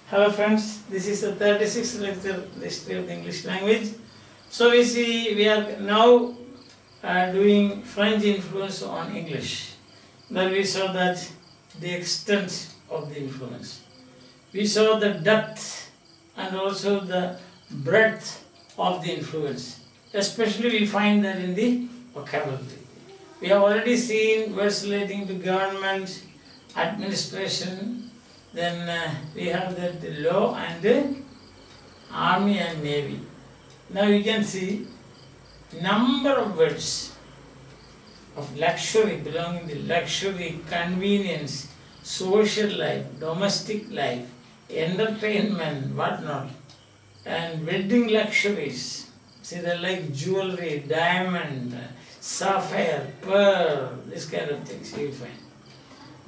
Hello friends, this is the 36th lecture in the history of the English language. So we are now doing French influence on English. Then we saw that the extent of the influence. We saw the depth and also the breadth of the influence. Especially we find that in the vocabulary. We have already seen words relating to government, administration. Then we have that law and the army and navy. Now you can see number of words of luxury, belonging to luxury, convenience, social life, domestic life, entertainment, whatnot, and wedding luxuries. See, they're like jewelry, diamond, sapphire, pearl, this kind of things you find.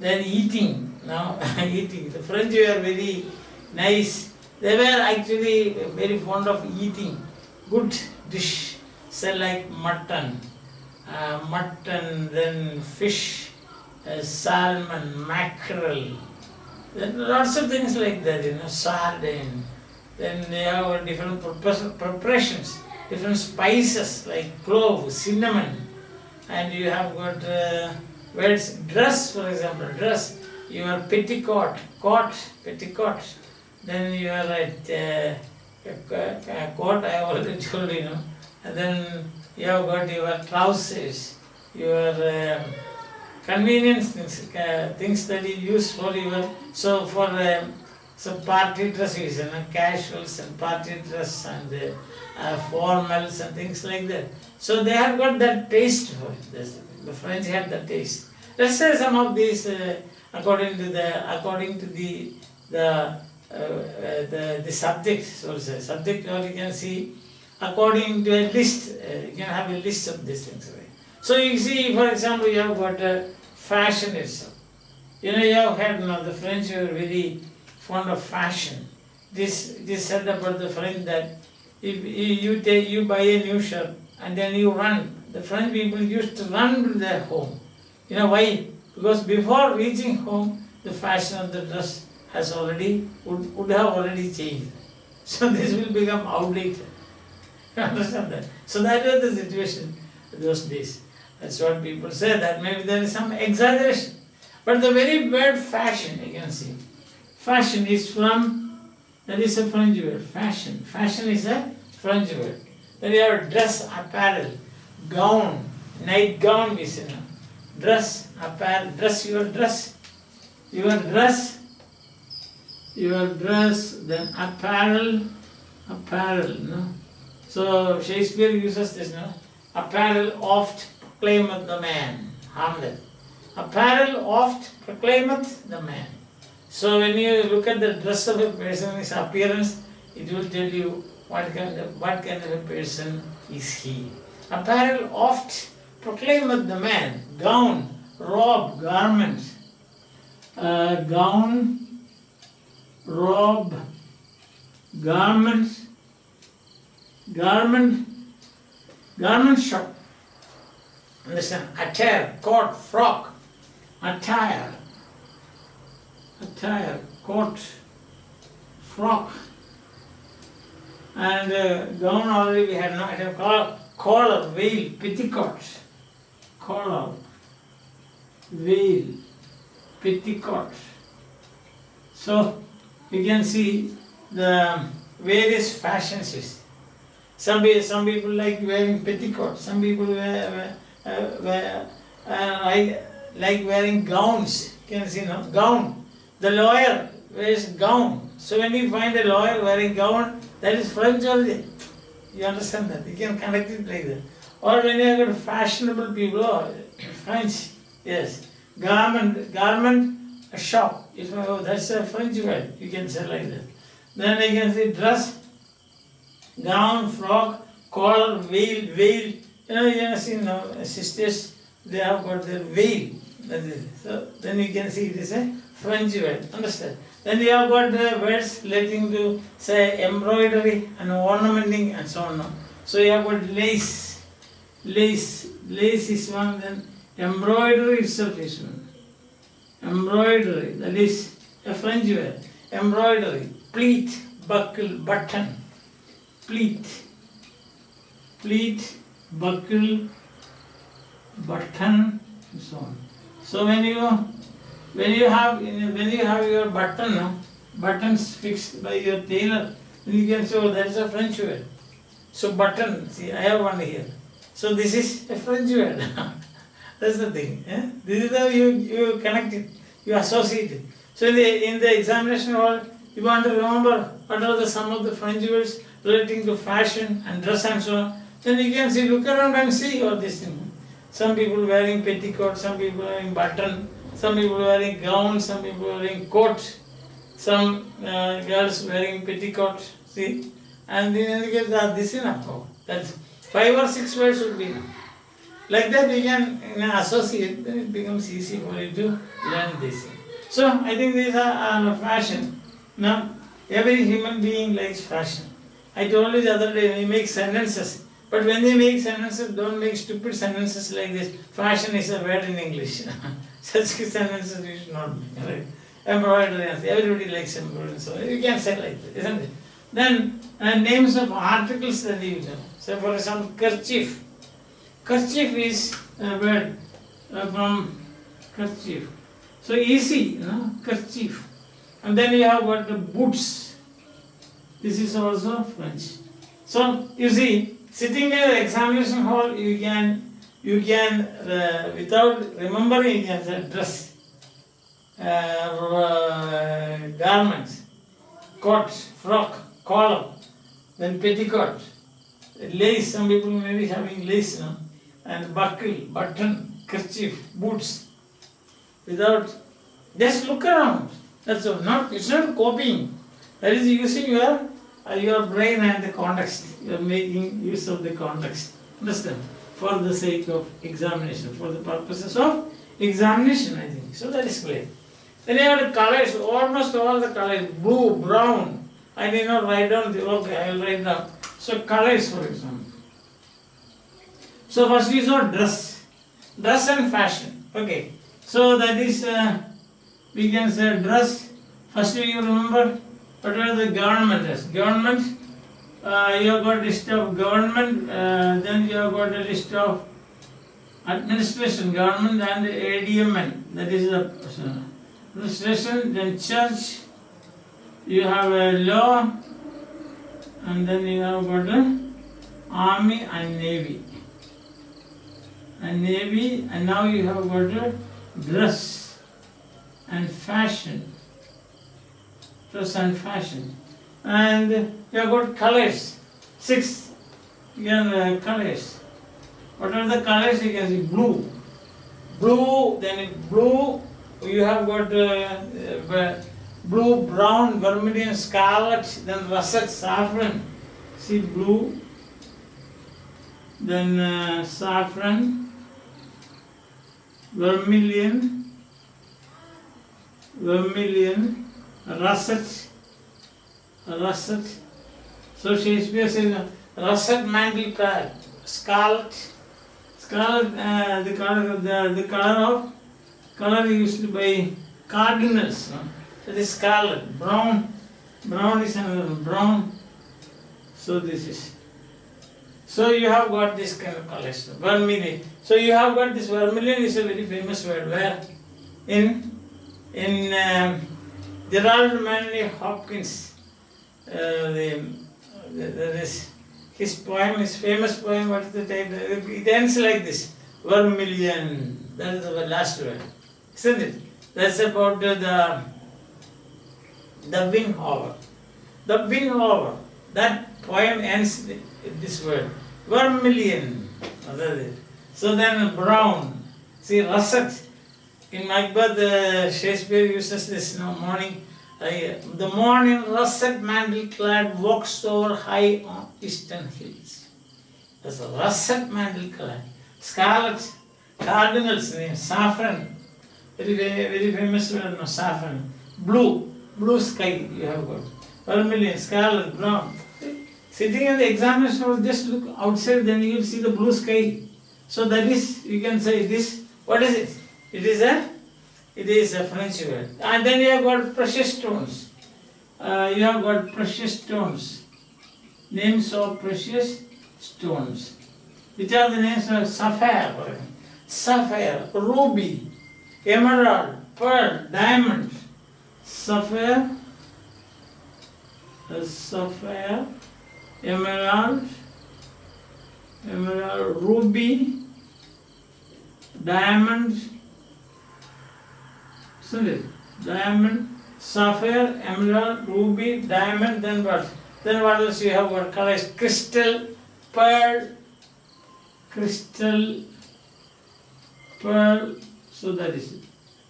Then eating, now eating, the French were very nice. They were actually very fond of eating good dish, say like mutton, then fish, salmon, mackerel, then lots of things like that, sardine. Then they have different preparations, different spices like clove, cinnamon, and you have got words, dress, for example, dress, your petticoat, petticoat, then you are at coat, I already told you, and then you have got your trousers, your convenience things that you use for your, so for some party dresses, casuals and party dress and formals and things like that. So they have got that taste for it. The French had that taste. Let's say some of these according to the subject, so to say. Subject, or you can see according to a list. You can have a list of these things. Right? So you see, for example, you have got fashion itself. You have heard the French were very fond of fashion. This said about the French that if you buy a new shirt and then you run. The French people used to run to their home. You know why? Because before reaching home, the fashion of the dress has would have already changed. So this will become outdated. You understand that? So that was the situation those days. That's what people say, that maybe there is some exaggeration. But the very word fashion, you can see. Fashion is that is a French word, fashion. Fashion is a French word. Then you have dress, apparel, gown, night gown we say now. Dress, apparel, your dress, then apparel, no? So Shakespeare uses this, no? Apparel oft proclaimeth the man, Hamlet. Apparel oft proclaimeth the man. So when you look at the dress of a person, his appearance, it will tell you what kind of a person is he. Apparel oft proclaimeth the man. Gown, robe, garment. Gown, robe, garment shop. Understand? Attire, coat, frock. Attire, coat, frock. And gown already we had, no, it have collar, veil, petticoat. Collar, veil, petticoat. So you can see the various fashions. Some people like wearing petticoat. Some people like wearing gowns. You can see, no? Gown. The lawyer wears gown. So when you find a lawyer wearing gown, that is French only. You understand that? You can connect it like that. Or when you have got fashionable people, French, yes. Garment, a shop. That's a French word. You can say like that. Then you can say dress, gown, frock, collar, veil. You can see now sisters, they have got their veil. So then you can see it is a French word. Understand? Then you have got the words relating to, say, embroidery and ornamenting and so on. So you have got lace. Lace is one, then embroidery itself is one. Embroidery, that is a French word. Embroidery. pleat, buckle, button, pleat, buckle, button, and so on. So when you have your button, no, buttons fixed by your tailor, then you can say, oh, that is a French word. So button, see, I have one here. So this is a French word. That's the thing. Eh? This is how you connect it, you associate it. So in the examination hall, you want to remember what are some of the French words relating to fashion and dress and so on. Then you can see, look around and see all this thing. Some people wearing petticoat, some people wearing button, some people wearing gown, some people wearing coat, some girls wearing petticoat, see. And then you get this enough. Oh, that's 5 or 6 words should be enough. Like that you can associate, then it becomes easy for you to learn this. So I think these are fashion. Now, every human being likes fashion. I told you the other day, we make sentences. But when they make sentences, don't make stupid sentences like this. Fashion is a word in English. Such sentences you should not make. Right? Embroidery, everybody likes embroidery. So you can say like that, isn't it? Then names of articles that you use. So for example, kerchief. Kerchief is a word from kerchief. So easy, kerchief. And then you have got the boots. This is also French. So you see, sitting in the examination hall, you can without remembering, you can say dress, garments, coat, frock, collar, then petticoat, lace. Some people may be having lace, and buckle, button, kerchief, boots. Without, just look around. That's all. It's not copying. That is using your brain and the context. You are making use of the context. Understand? For the sake of examination, for the purposes of examination, I think. So that is clear. Then you have the colors, almost all the colors, blue, brown. I did not write down okay, I will write down. So colors, for example. So first we saw dress and fashion. Okay. So that is, we can say dress. First you remember what are the governments. Government, you have got a list of government, then you have got a list of administration, government and ADMN. That is the administration, then church, you have a law, and then you have got a army and navy. And now you have got a dress and fashion. Dress and fashion. And you have got colors. 6 colors. What are the colors? You can see blue. Blue, then blue, you have got blue, brown, vermilion, scarlet, then russet, saffron. See blue, then saffron, vermilion, russet. So Shakespeare says russet mantle clad, scarlet, the color used by cardinals. That is scarlet. Brown is another brown. So this is. So you have got this kind of colors. Vermilion. So you have got this vermilion is a very famous word. Where in Gerald Manley Hopkins, his poem, his famous poem. What is the title? It ends like this: vermilion. That is the last word, isn't it? That's about the wind hover. The wind hover. That poem ends with this word, vermilion. So then brown. See, russet. In Macbeth, Shakespeare uses this morning. The morning russet mantle clad walks over high on eastern hills. That's a russet mantle clad. Scarlet, cardinal's name, saffron. Very famous word, saffron. Blue sky you have got. Vermilion, scarlet, brown. Sitting in the examination hall, just look outside, then you will see the blue sky. So that is, you can say this. What is it? It is a French word. And then you have got precious stones. you have got precious stones. Names of precious stones. Which are the names of sapphire? Sapphire, ruby, emerald, pearl, diamond. Sapphire, emerald, ruby, diamond, isn't it? Diamond, sapphire, emerald, ruby, diamond, then what? Then what else you have got? Colors, crystal, pearl, so that is it.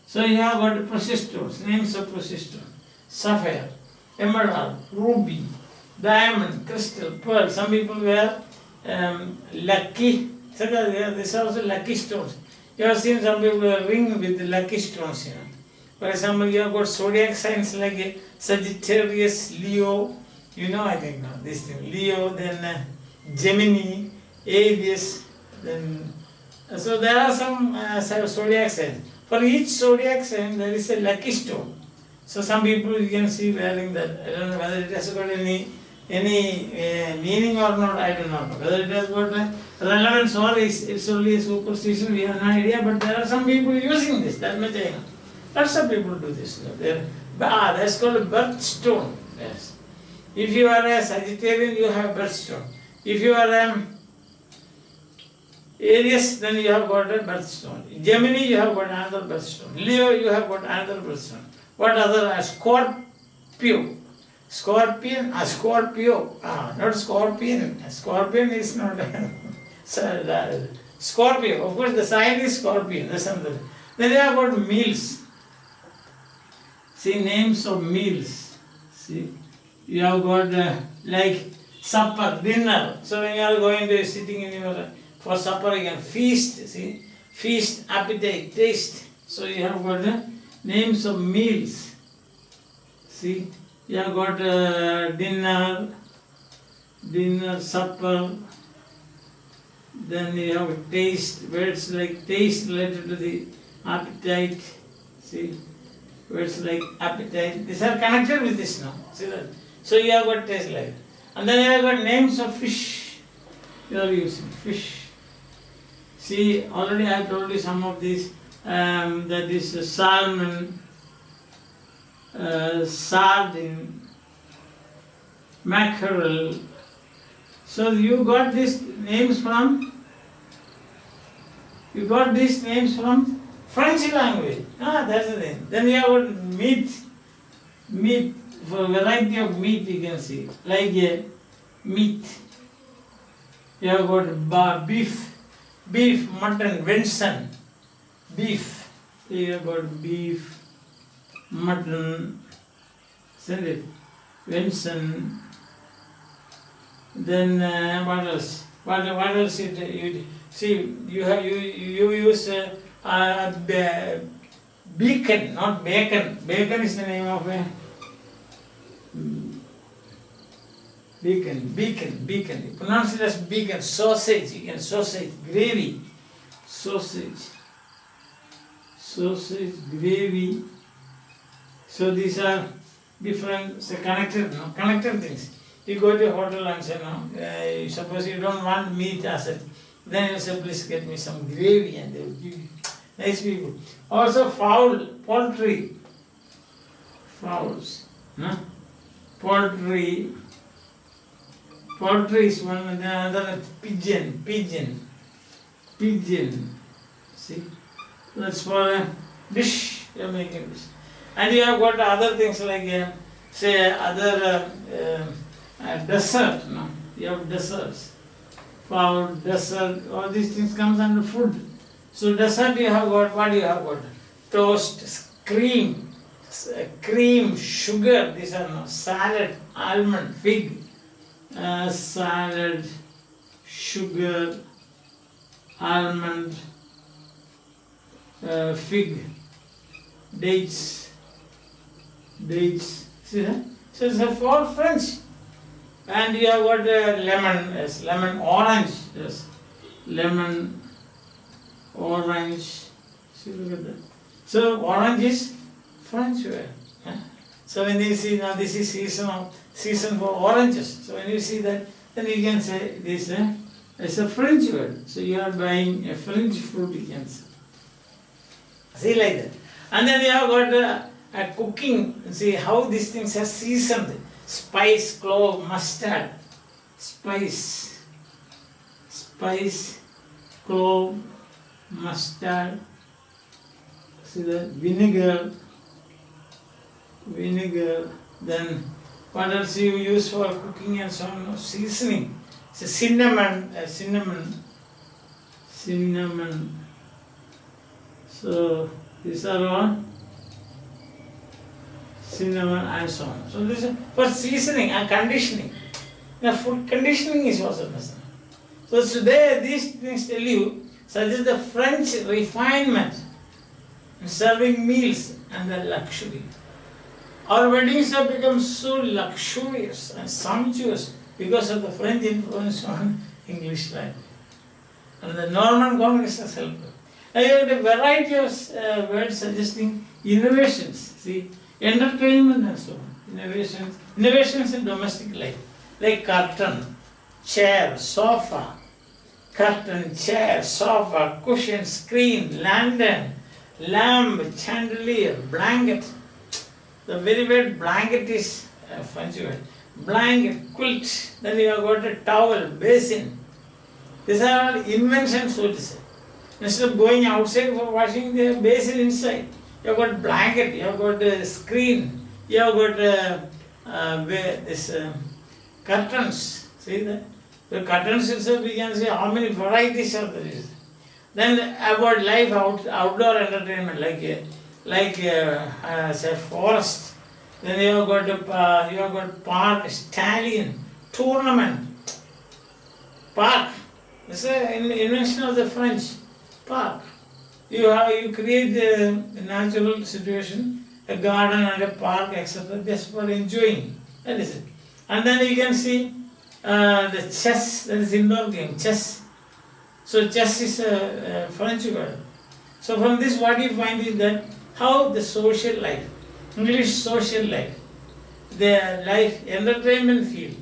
So you have got precious stones, names of precious stones. Sapphire, emerald, ruby, diamond, crystal, pearl. Some people wear lucky. So these are also lucky stones. You have seen some people wear ring with lucky stones. You know. For example, you have got zodiac signs like Sagittarius, Leo. You know, I think now this thing. Leo, then Gemini, Aries. Then so there are some zodiac signs. For each zodiac sign, there is a lucky stone. So some people you can see wearing that. I don't know whether it has got any meaning or not. I do not know whether it has got a relevance or it's only a superstition. We have no idea. But there are some people using this. That much I know. Lots of people do this. That's called a birthstone. Yes. If you are a Sagittarian, you have birthstone. If you are Aries, then you have got a birthstone. Gemini, you have got another birthstone. Leo, you have got another birthstone. What other? Scorpio. Scorpion, Scorpio. Not scorpion. Scorpion is not. Scorpio. Of course, the sign is scorpion. That's another. Then you have got meals. See, names of meals. See, you have got like supper, dinner. So when you are going to sitting in your for supper, you can feast. See, feast, appetite, taste. So you have got names of meals. See, you have got dinner, supper. Then you have taste. Words like taste related to the appetite. See, words like appetite. These are connected with this now. See that? So you have got taste like. And then you have got names of fish. You are using fish. See, already I told you some of these. That is salmon, sardine, mackerel. So you got these names from? You got these names from French language. That's the thing. Then you have got meat, for variety of meat you can see. Like a meat. You have got beef, mutton, venison. Beef, you have got beef, mutton, isn't it? Venison. Then what else? What else you see? You use beacon, not bacon. Bacon is the name of a beacon. You pronounce it as beacon. Sausage, you can sausage, gravy, sausage, gravy. So these are different, connected things. You go to a hotel and say, no, suppose you don't want meat as it, then you say, please get me some gravy, and they will give you. Nice people. Also poultry. Fowls. No? Poultry is one, and another pigeon. See? That's for a dish, you are making this. And you have got other things like, say, other dessert. No? You have desserts. Fowl, dessert, all these things comes under food. So dessert you have got, what you have got? Toast, cream, sugar, these are no, salad, almond, fig. Salad, sugar, almond, fig, dates. See that? So it's all French. And you have got lemon, yes, lemon, orange, yes, lemon, orange. See, look at that. So orange is French word. So when you see now this is season for oranges. So when you see that, then you can say this is a French word. So you are buying a French fruit, you can say. See like that. And then you have got a cooking. See how these things are seasoned. Spice, clove, mustard. Spice, clove, mustard. See that? Vinegar. Then what else you use for cooking and so on? Seasoning. So cinnamon. So these are all cinnamon and so on. So this is for seasoning and conditioning. Now food conditioning is also necessary. So today these things tell you, such as the French refinement in serving meals and the luxury. Our weddings have become so luxurious and sumptuous because of the French influence on English life. And the Norman Congress has helped. I have a variety of words suggesting innovations. See, entertainment and so on. Innovations in domestic life. Like curtain, chair, sofa. Curtain, chair, sofa, cushion, screen, lantern, lamp, chandelier, blanket. The very word blanket is a French word. Blanket, quilt. Then you have got a towel, basin. These are all inventions, so to say. Instead of going outside for washing, the basin inside. You have got blanket, you have got a screen, you have got this curtains. See that? The curtains itself, we can see how many varieties are there. Then about life outdoor entertainment, like say forest. Then you have got park, stallion, tournament, park. This is an invention of the French. Park. You create the natural situation, a garden and a park, etc. just for enjoying. That is it. And then you can see the chess, that is indoor game, chess. So chess is a French word. So from this what you find is that how the social life, English social life, the life, entertainment field,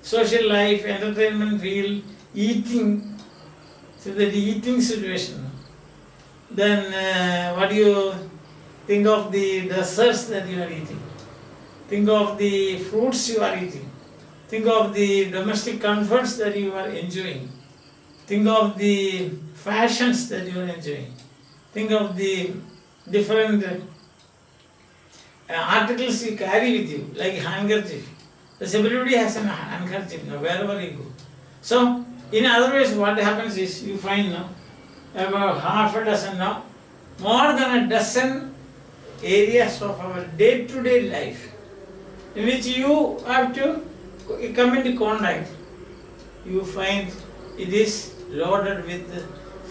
social life, entertainment field, eating, so the eating situation. Then what do you think of the desserts that you are eating? Think of the fruits you are eating. Think of the domestic comforts that you are enjoying. Think of the fashions that you are enjoying. Think of the different articles you carry with you, like handkerchief. Because everybody has an handkerchief now, wherever you go. So, in other ways, what happens is, you find now, about half a dozen now, more than a dozen areas of our day-to-day life, in which you have to come into contact. You find it is loaded with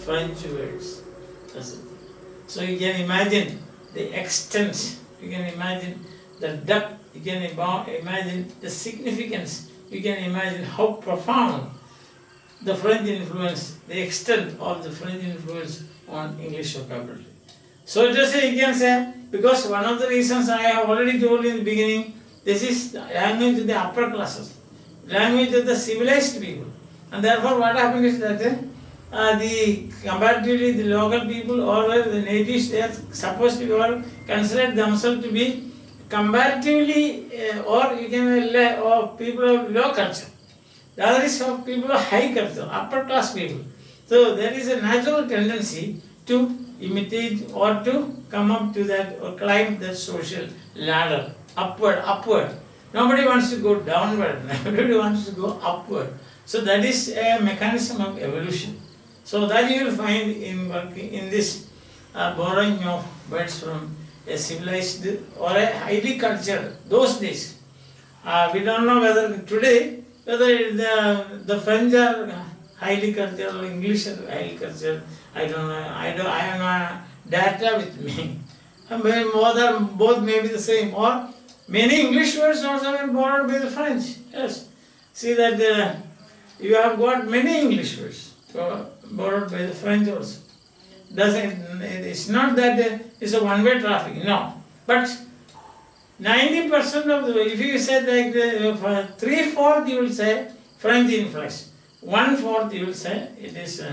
French words. So you can imagine the extent, you can imagine the depth, you can imagine the significance, you can imagine how profound the French influence, the extent of the French influence on English vocabulary. So just you can say, because one of the reasons I have already told you in the beginning, this is language of the upper classes, language of the civilized people. And therefore what happens is that the comparatively the local people or the natives, they are supposed to all consider themselves to be comparatively or you can or people of low culture. The other is of people of high culture, upper class people. So there is a natural tendency to imitate or to come up to that or climb that social ladder, upward. Nobody wants to go downward, everybody wants to go upward. So that is a mechanism of evolution. So that you will find in this borrowing of words from a civilized or a highly cultured, those days. We don't know whether today, whether the French are highly cultured or English are highly cultured, I don't know. I have no data with me. Both may be the same. Or many English words also have been borrowed by the French. Yes. See that you have got many English words borrowed by the French also. It's not that it's a one-way traffic, no. But 90% of the, if you say like the 3/4 you will say French influence, 1/4 you will say it is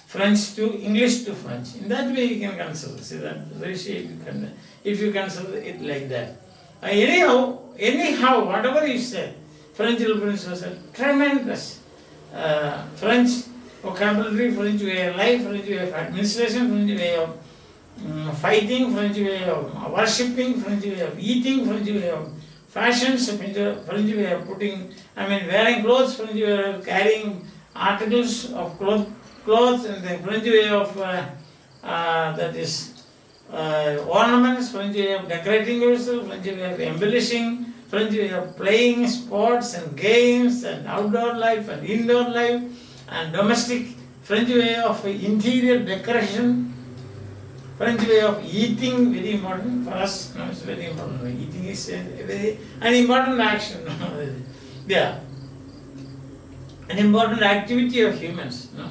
French to English to French. In that way you can consider, see that ratio you can, if you consider it like that. Anyhow, whatever you say, French influence was a tremendous French vocabulary, French way of life, French way of administration, French way of fighting, French way of worshipping, French way of eating, French way of fashions, French way of wearing clothes, French way of carrying articles of clothes, and the French way of that is ornaments, French way of decorating yourself, French way of embellishing, French way of playing sports and games and outdoor life and indoor life and domestic, French way of interior decoration, French way of eating, very important for us. No, it's very important. Eating is an important action. Yeah, an important activity of humans. No?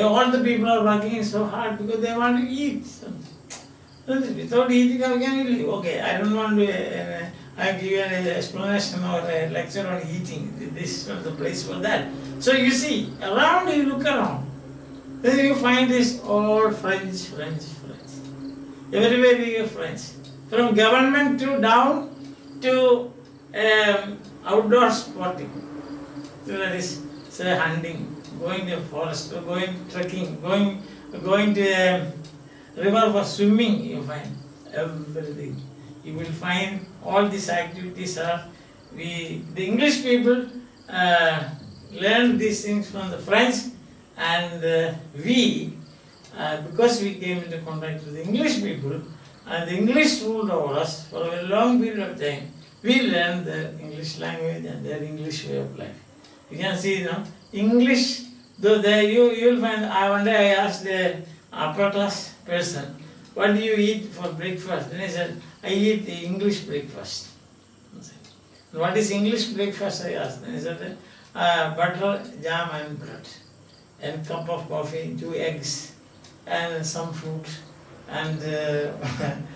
All the people are working so hard because they want to eat something. Without eating, how can you live? Okay, I don't want to give you an explanation or a lecture on eating. This is not the place for that. So you see, around you look around. Then you find this all French. Everywhere you have French. From government to down to outdoor sporting. So that is, say, hunting, going to a forest, or going trekking, going to a river for swimming, you find everything. You will find all these activities are, the English people learned these things from the French, and we, because we came into contact with the English people, and the English ruled over us for a long period of time, we learned the English language and their English way of life. You can see, you know, English, though you will find, one day I asked the upper class person, what do you eat for breakfast? And he said, I eat the English breakfast. What is English breakfast? I asked. And he said, butter, jam and bread, and cup of coffee, 2 eggs, and some fruit, and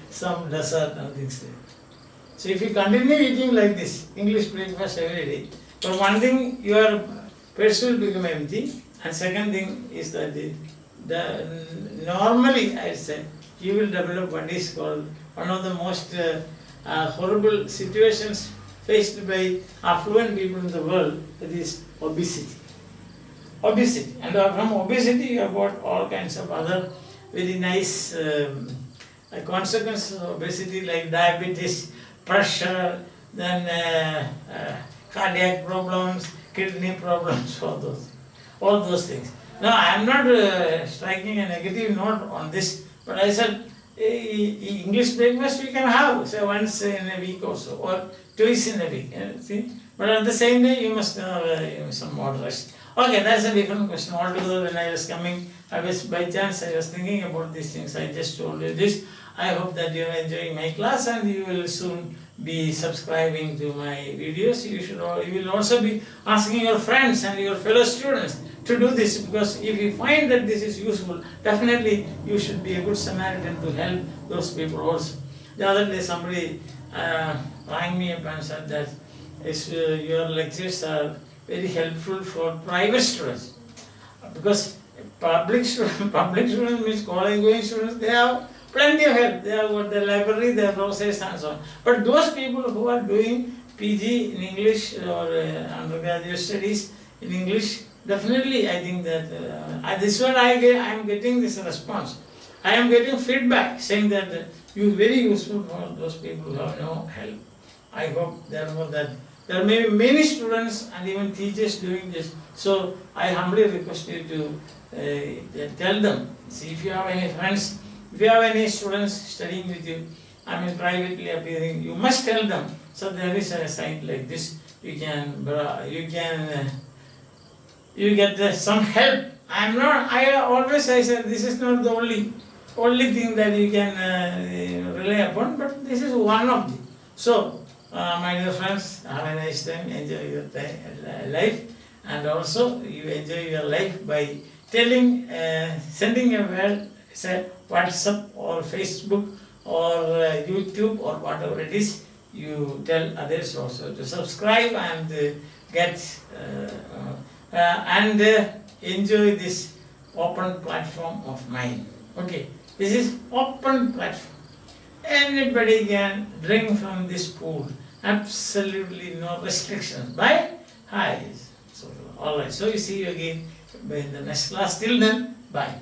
some dessert and things like that. So if you continue eating like this, English breakfast every day, for one thing, your purse will become empty, and second thing is that normally, I say, you will develop what is called one of the most horrible situations faced by affluent people in the world, that is obesity. Obesity. And from obesity you have got all kinds of other very nice consequences of obesity, like diabetes, pressure, then cardiac problems, kidney problems, all those things. Now I am not striking a negative note on this, but I said English breakfast we can have, say once in a week or so, or twice in a week. See? But at the same day you must have some moderation. Okay, that's a different question altogether. When I was coming, by chance I was thinking about these things. I just told you this. I hope that you are enjoying my class and you will soon be subscribing to my videos. You will also be asking your friends and your fellow students to do this, because if you find that this is useful, definitely you should be a good Samaritan to help those people also. The other day somebody rang me up and said that your lectures are very helpful for private students, because public students means college going students, they have plenty of help. They have got the library, their professors and so on. But those people who are doing PG in English or undergraduate studies in English, definitely I think that this one I am getting this response. I am getting feedback saying that you are very useful for those people who have no help. I hope therefore that there may be many students and even teachers doing this. So I humbly request you to tell them. See, if you have any friends, if you have any students studying with you, privately appearing, you must tell them. So there is a site like this. You get some help. I said this is not the only thing that you can rely upon, but this is one of them. So, my dear friends, have a nice time, enjoy your life, and also you enjoy your life by telling, sending a word, say WhatsApp or Facebook or YouTube or whatever it is, you tell others also to subscribe and get and enjoy this open platform of mine. Okay, this is open platform. Anybody can drink from this pool. Absolutely no restrictions. Bye. Hi. So all right. So we see you again in the next class. Till then, bye.